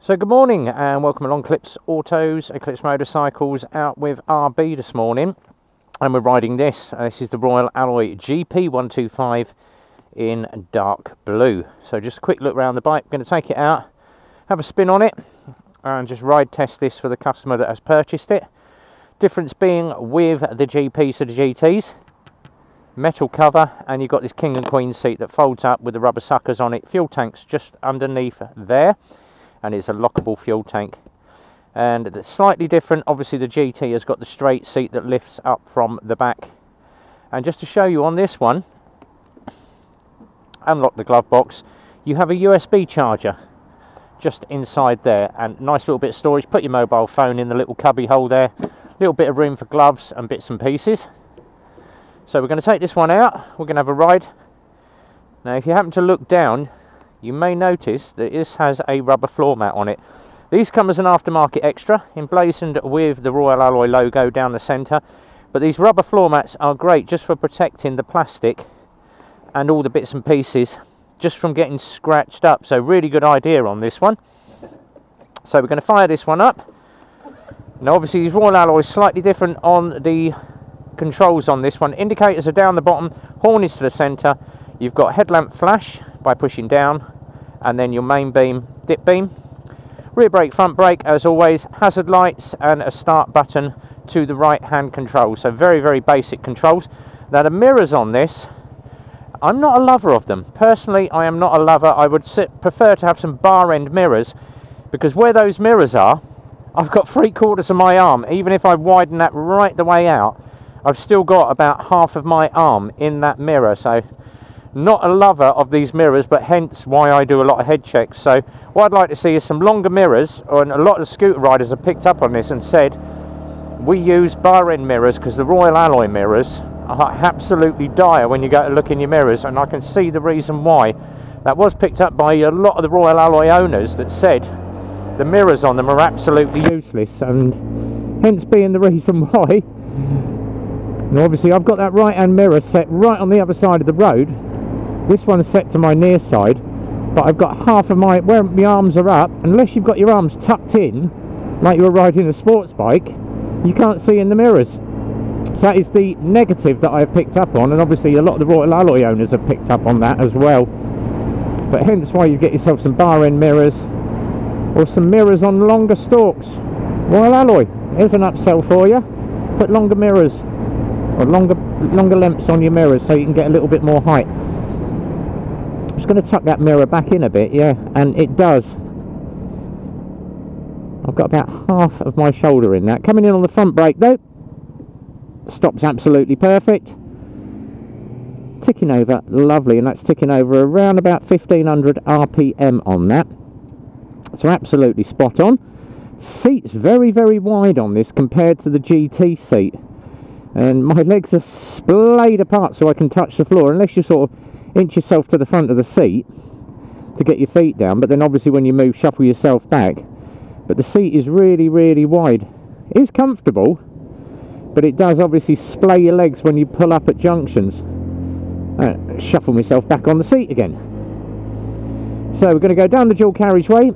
So good morning and welcome along Eclipse Autos, Eclipse Motorcycles, out with RB this morning, and we're riding this. This is the Royal Alloy GP125 in dark blue. So just a quick look around the bike. I'm going to take it out, have a spin on it and just ride test this for the customer that has purchased it. Difference being with the GPs to the GTs, metal cover, and you've got this king and queen seat that folds up with the rubber suckers on it. Fuel tank's just underneath there, and it's a lockable fuel tank. And it's slightly different. Obviously the GT has got the straight seat that lifts up from the back. And just to show you on this one, unlock the glove box, you have a USB charger just inside there, and nice little bit of storage. Put your mobile phone in the little cubby hole there, little bit of room for gloves and bits and pieces. So we're going to take this one out, we're going to have a ride. Now if you happen to look down, you may notice that this has a rubber floor mat on it. These come as an aftermarket extra, emblazoned with the Royal Alloy logo down the centre. But these rubber floor mats are great just for protecting the plastic and all the bits and pieces just from getting scratched up. So really good idea on this one. So we're going to fire this one up. Now obviously these Royal Alloys slightly different on the controls on this one. Indicators are down the bottom, horn is to the centre. You've got headlamp flash by pushing down, and then your main beam, dip beam, rear brake, front brake as always, hazard lights, and a start button to the right hand control. So very, very basic controls. Now the mirrors on this, I'm not a lover of them. Personally, I am not a lover. I would prefer to have some bar end mirrors, because where those mirrors are, I've got 3/4 of my arm. Even if I widen that right the way out, I've still got about half of my arm in that mirror. So not a lover of these mirrors, but hence why I do a lot of head checks. So what I'd like to see is some longer mirrors, and a lot of scooter riders have picked up on this and said we use bar end mirrors because the Royal Alloy mirrors are absolutely dire when you go to look in your mirrors, and I can see the reason why. That was picked up by a lot of the Royal Alloy owners that said the mirrors on them are absolutely useless, and hence being the reason why. Now obviously I've got that right hand mirror set right on the other side of the road. This one's set to my near side, but I've got half of my, where my arms are up, unless you've got your arms tucked in like you're riding a sports bike, you can't see in the mirrors. So that is the negative that I've picked up on, and obviously a lot of the Royal Alloy owners have picked up on that as well. But hence why you get yourself some bar end mirrors, or some mirrors on longer stalks. Royal Alloy, here's an upsell for you. Put longer mirrors, or longer lengths on your mirrors so you can get a little bit more height. I'm just going to tuck that mirror back in a bit, yeah, and it does. I've got about half of my shoulder in that. Coming in on the front brake though, stops absolutely perfect. Ticking over, lovely, and that's ticking over around about 1500 RPM on that. So absolutely spot on. Seat's very, very wide on this compared to the GT seat, and my legs are splayed apart so I can touch the floor, unless you sort of inch yourself to the front of the seat to get your feet down, but then obviously when you move, shuffle yourself back. But the seat is really, really wide. It is comfortable, but it does obviously splay your legs when you pull up at junctions. Shuffle myself back on the seat again. So we're going to go down the dual carriageway.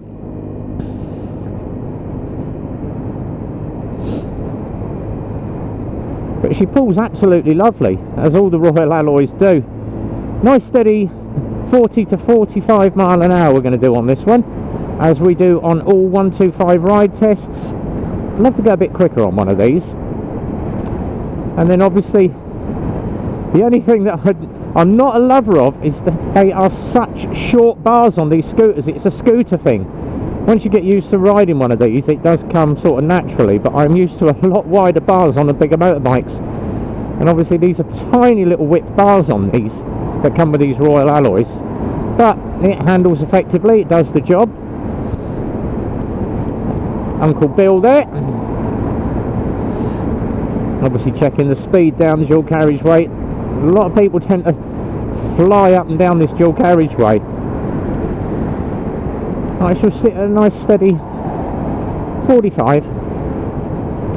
But she pulls absolutely lovely, as all the Royal Alloys do. Nice steady 40 to 45 mile an hour we're going to do on this one, as we do on all 125 ride tests. I'd love to go a bit quicker on one of these. And then obviously the only thing that I'm not a lover of is that they are such short bars on these scooters. It's a scooter thing. Once you get used to riding one of these, it does come sort of naturally, but I'm used to a lot wider bars on the bigger motorbikes. And obviously these are tiny little width bars on these that come with these Royal Alloys, but it handles effectively, it does the job. Uncle Bill there, obviously checking the speed down the dual carriageway. A lot of people tend to fly up and down this dual carriageway. I shall sit at a nice steady 45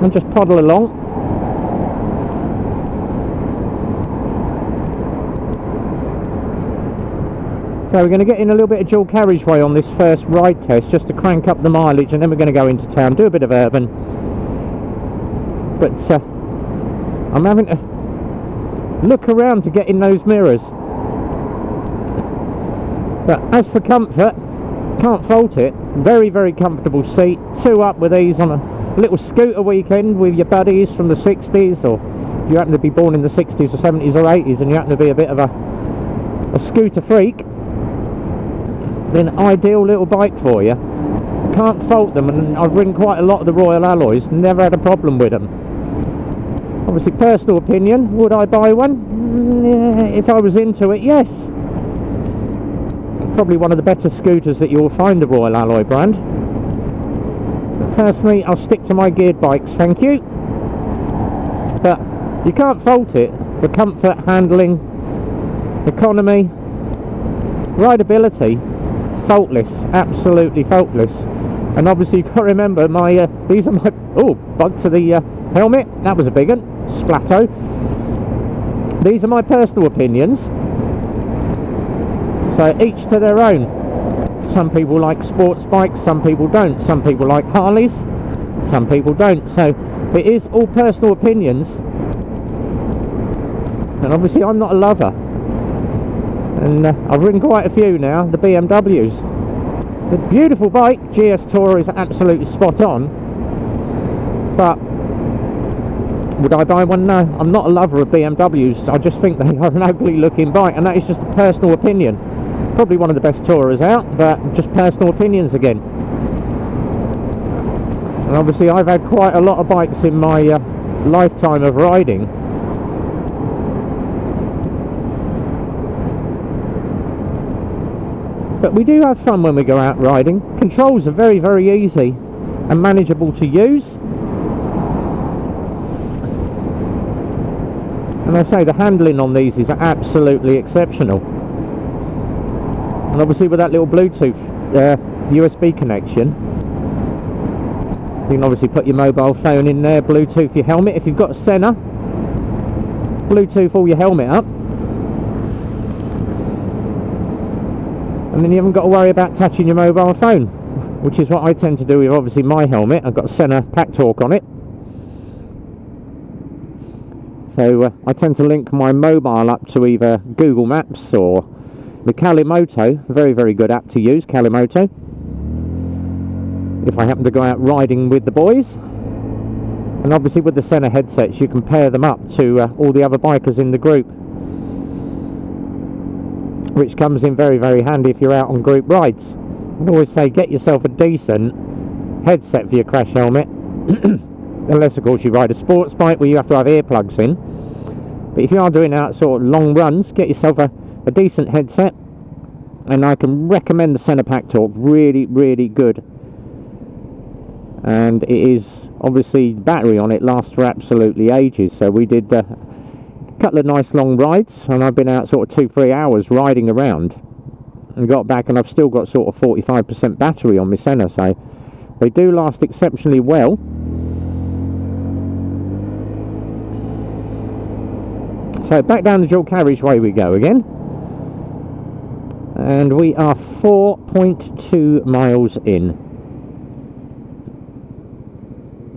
and just puddle along. So we're going to get in a little bit of dual carriageway on this first ride test, just to crank up the mileage, and then we're going to go into town, do a bit of urban. But I'm having to look around to get in those mirrors. But as for comfort, can't fault it. Very, very comfortable seat. 2 up with these on a little scooter weekend with your buddies from the 60s, or if you happen to be born in the 60s or 70s or 80s and you happen to be a bit of a scooter freak, then ideal little bike for you. Can't fault them, and I've ridden quite a lot of the Royal Alloys, never had a problem with them. Obviously, personal opinion, would I buy one? If I was into it, yes. Probably one of the better scooters that you'll find, the Royal Alloy brand. But personally, I'll stick to my geared bikes, thank you. But you can't fault it for comfort, handling, economy, rideability. Faultless, absolutely faultless. And obviously you've got to remember, these are my, oh, bug to the helmet, that was a big one, splatto. These are my personal opinions, so each to their own. Some people like sports bikes, some people don't. Some people like Harleys, some people don't. So it is all personal opinions, and obviously I'm not a lover, and I've ridden quite a few now, the BMWs. The beautiful bike, GS Tourer, is absolutely spot on, but would I buy one? No, I'm not a lover of BMWs. I just think they are an ugly looking bike, and that is just a personal opinion. Probably one of the best Tourers out, but just personal opinions again. And obviously I've had quite a lot of bikes in my lifetime of riding. But we do have fun when we go out riding. Controls are very, very easy and manageable to use. And I say the handling on these is absolutely exceptional. And obviously with that little Bluetooth USB connection, you can obviously put your mobile phone in there, Bluetooth your helmet. If you've got a Senna, Bluetooth all your helmet up, and then you haven't got to worry about touching your mobile phone, which is what I tend to do with obviously my helmet. I've got a Senna Pack Talk on it, so I tend to link my mobile up to either Google Maps or the Moto. Very, very good app to use, Moto, if I happen to go out riding with the boys. And obviously with the Senna headsets you can pair them up to all the other bikers in the group, which comes in very, very handy if you're out on group rides. I always say get yourself a decent headset for your crash helmet, unless of course you ride a sports bike where you have to have earplugs in. But if you are doing out sort of long runs, get yourself a decent headset, and I can recommend the Senna Pack Talk. Really, really good. And it is obviously, battery on it lasts for absolutely ages. So we did a couple of nice long rides, and I've been out sort of 2-3 hours riding around and got back, and I've still got sort of 45% battery on my Senna, so they do last exceptionally well. So back down the dual carriageway we go again, and we are 4.2 miles in.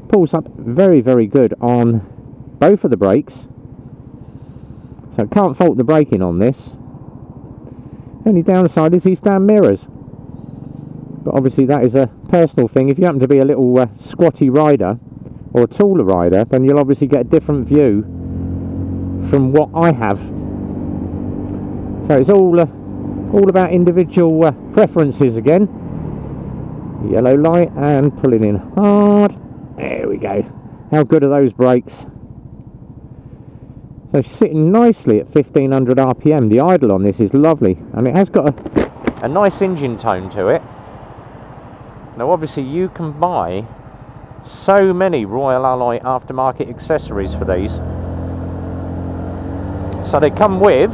Pulls up very, very good on both of the brakes, so can't fault the braking on this. Only downside is these damn mirrors, but obviously that is a personal thing. If you happen to be a little squatty rider or a taller rider, then you'll obviously get a different view from what I have. So it's all about individual preferences again. Yellow light and pulling in hard. There we go. How good are those brakes? So sitting nicely at 1500 RPM. The idle on this is lovely, and it has got a nice engine tone to it. Now obviously you can buy so many Royal Alloy aftermarket accessories for these. So they come with,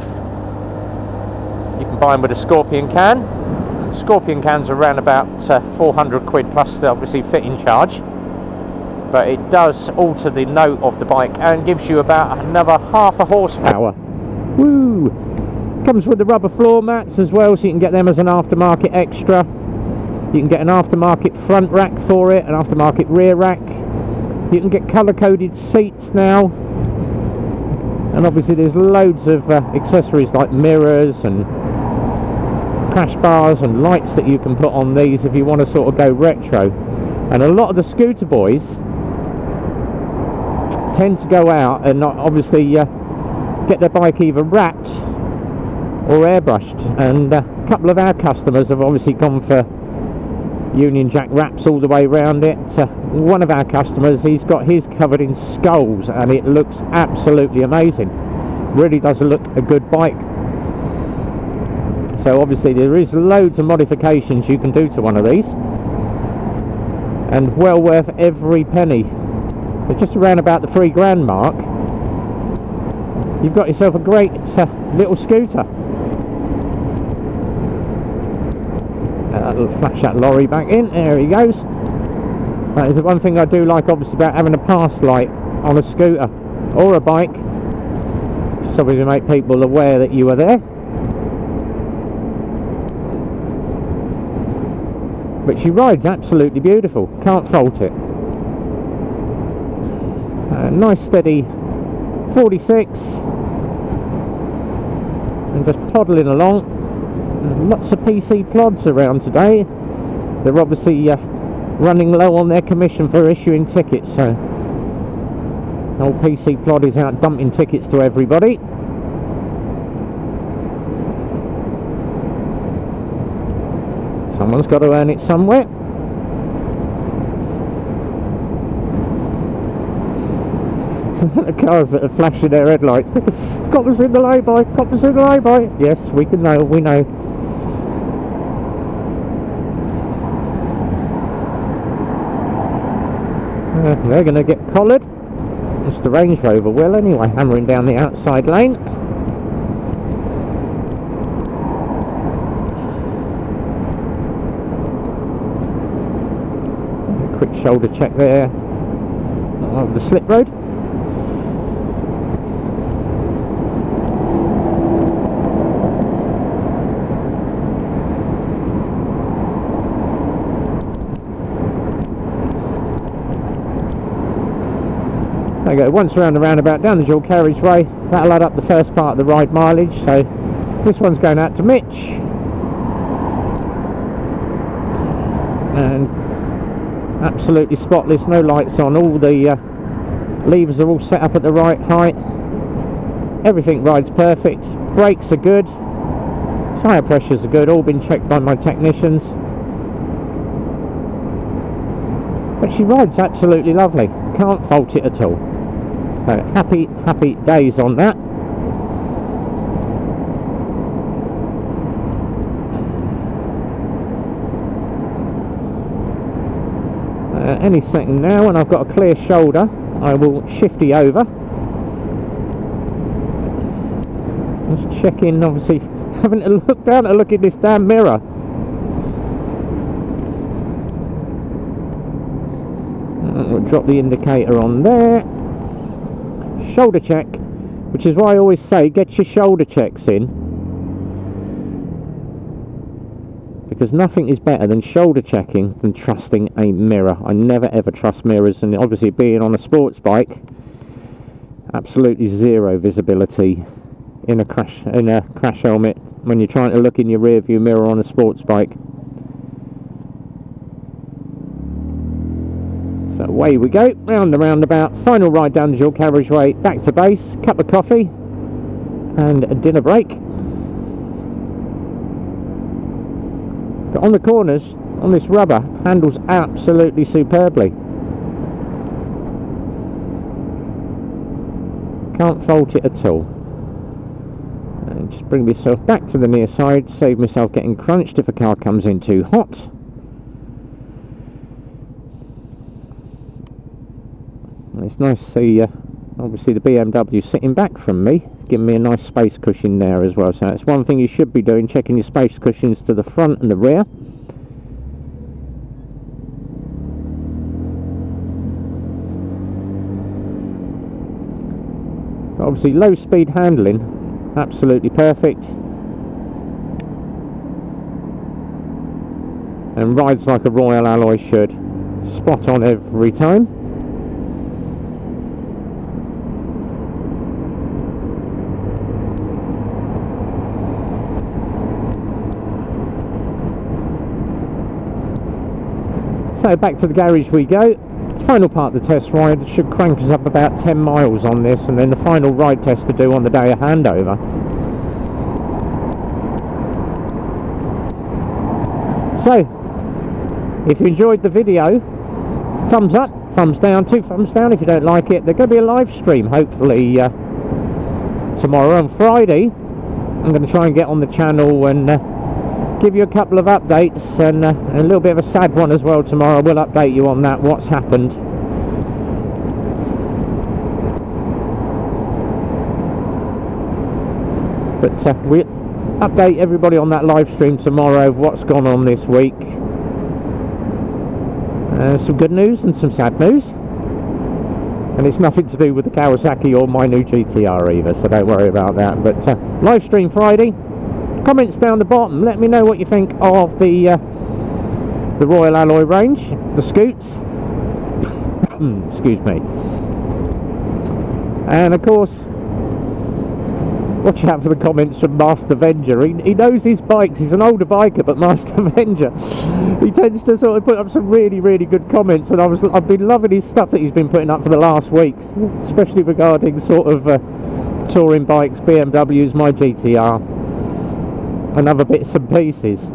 you can buy them with a Scorpion can. Scorpion cans are around about 400 quid plus the obviously fitting charge, but it does alter the note of the bike and gives you about another half a horsepower. Woo! Comes with the rubber floor mats as well, so you can get them as an aftermarket extra. You can get an aftermarket front rack for it, an aftermarket rear rack. You can get colour-coded seats now. And obviously there's loads of accessories like mirrors and crash bars and lights that you can put on these if you want to sort of go retro. And a lot of the scooter boys tend to go out and obviously get their bike either wrapped or airbrushed, and a couple of our customers have obviously gone for Union Jack wraps all the way around it. One of our customers, he's got his covered in skulls and it looks absolutely amazing. Really does look a good bike. So obviously there is loads of modifications you can do to one of these, and well worth every penny. But just around about the £3,000 mark, you've got yourself a great little scooter. I'll flash that lorry back in. There he goes. That is the one thing I do like, obviously, about having a pass light on a scooter or a bike, so we can make people aware that you are there. But she rides absolutely beautiful, can't fault it. Nice steady 46, and just poddling along. Lots of PC plods around today. They're obviously running low on their commission for issuing tickets, so old PC plod is out dumping tickets to everybody. Someone's got to earn it somewhere. The cars that are flashing their headlights. Coppers in the lay-by, coppers in the lay-by. Yes, we know. They're going to get collared. It's the Range Rover will anyway, hammering down the outside lane. Quick shoulder check there of the slip road. There you go, once around the roundabout, down the dual carriageway. That'll add up the first part of the ride mileage. So this one's going out to Mitch, and absolutely spotless, no lights on, all the levers are all set up at the right height, everything rides perfect, brakes are good, tyre pressures are good, all been checked by my technicians. But she rides absolutely lovely, can't fault it at all. So happy days on that. Any second now, when I've got a clear shoulder, I will shifty over. Just checking, obviously, having to look down to look at this damn mirror. We'll drop the indicator on there. Shoulder check, which is why I always say get your shoulder checks in, because nothing is better than shoulder checking than trusting a mirror. I never ever trust mirrors, and obviously being on a sports bike, absolutely zero visibility in a crash helmet when you're trying to look in your rear view mirror on a sports bike. So away we go, round the roundabout, final ride down the dual carriageway, back to base, cup of coffee and a dinner break. But on the corners, on this rubber, handles absolutely superbly. Can't fault it at all. And just bring myself back to the near side, save myself getting crunched if a car comes in too hot. It's nice to see obviously the BMW sitting back from me, giving me a nice space cushion there as well. So that's one thing you should be doing, checking your space cushions to the front and the rear. But obviously low speed handling, absolutely perfect. and rides like a Royal Alloy should. Spot on every time. So back to the garage we go. Final part of the test ride should crank us up about 10 miles on this, and then the final ride test to do on the day of handover. So, if you enjoyed the video, thumbs up, thumbs down, 2 thumbs down if you don't like it. There's going to be a live stream hopefully tomorrow and Friday. I'm going to try and get on the channel and give you a couple of updates, and a little bit of a sad one as well tomorrow. We'll update you on that, what's happened. But we'll update everybody on that live stream tomorrow of what's gone on this week. Some good news and some sad news, and it's nothing to do with the Kawasaki or my new GTR either, so don't worry about that. But live stream Friday. Comments down the bottom, let me know what you think of the Royal Alloy range, the scoots. Excuse me. And of course, watch out for the comments from Master Avenger. He knows his bikes, he's an older biker, but Master Avenger, he tends to sort of put up some really, really good comments, and I've been loving his stuff that he's been putting up for the last week, especially regarding sort of touring bikes, BMWs, my GTR, and other bits and pieces.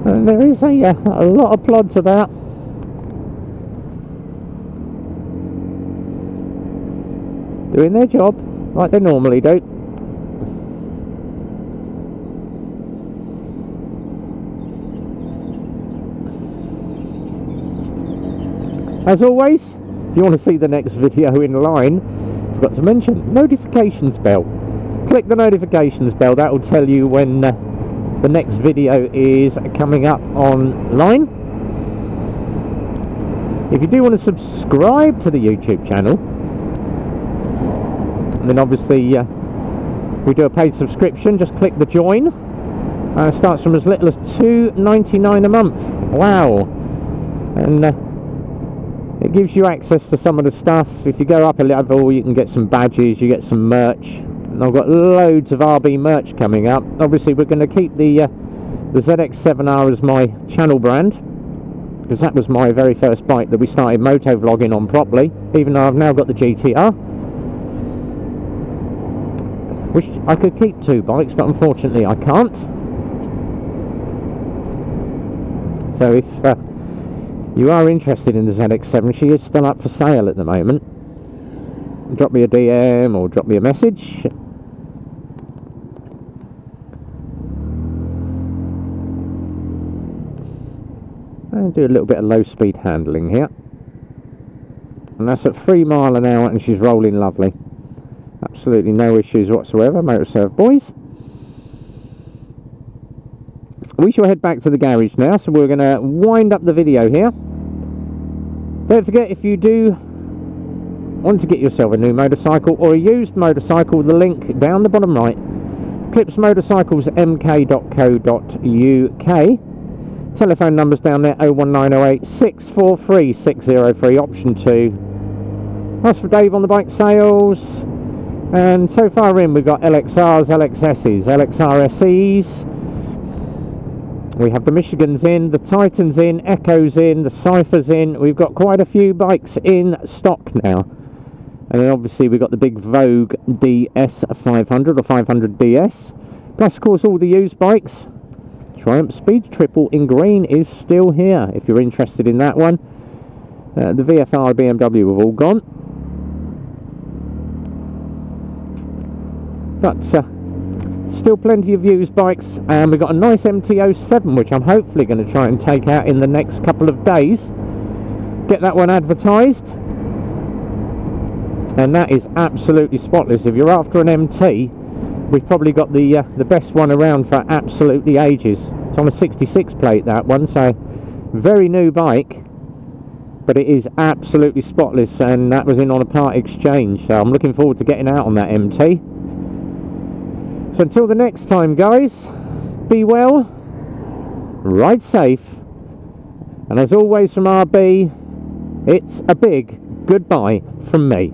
And there is a lot of plods about. Doing their job like they normally do. As always, if you want to see the next video in line, I forgot to mention, notifications bell. Click the notifications bell, that will tell you when the next video is coming up online. If you do want to subscribe to the YouTube channel, then obviously we do a paid subscription. Just click the join, and it starts from as little as $2.99 a month. Wow. And it gives you access to some of the stuff. If you go up a level, you can get some badges, you get some merch. And I've got loads of RB merch coming up. Obviously we're going to keep the ZX7R as my channel brand, because that was my very first bike that we started motovlogging on properly, even though I've now got the GTR. Wish I could keep 2 bikes, but unfortunately I can't. So if you are interested in the ZX7, she is still up for sale at the moment. Drop me a DM or drop me a message. And do a little bit of low speed handling here. And that's at 3 miles an hour, and she's rolling lovely. Absolutely no issues whatsoever, Motorserve boys. We shall head back to the garage now, so we're going to wind up the video here. Don't forget, if you do want to get yourself a new motorcycle or a used motorcycle, the link down the bottom right, eclipsemotorcyclesmk.co.uk. Telephone numbers down there, 01908 643 603, option 2. As for Dave on the bike sales, and so far in we've got LXRs, LXSs, LXR SEs. We have the Michigans in, the Titans in, Echoes in, the Cyphers in. We've got quite a few bikes in stock now. And then obviously we've got the big Vogue DS 500 or 500DS. Plus of course all the used bikes. Triumph Speed Triple in green is still here if you're interested in that one. The VFR BMW have all gone. But still plenty of used bikes, and we've got a nice MT-07 which I'm hopefully going to try and take out in the next couple of days. Get that one advertised, and that is absolutely spotless. If you're after an MT, we've probably got the best one around for absolutely ages. It's on a 66 plate, that one, so very new bike, but it is absolutely spotless, and that was in on a part exchange, so I'm looking forward to getting out on that MT. So until the next time guys, be well, ride safe, and as always from RB, it's a big goodbye from me.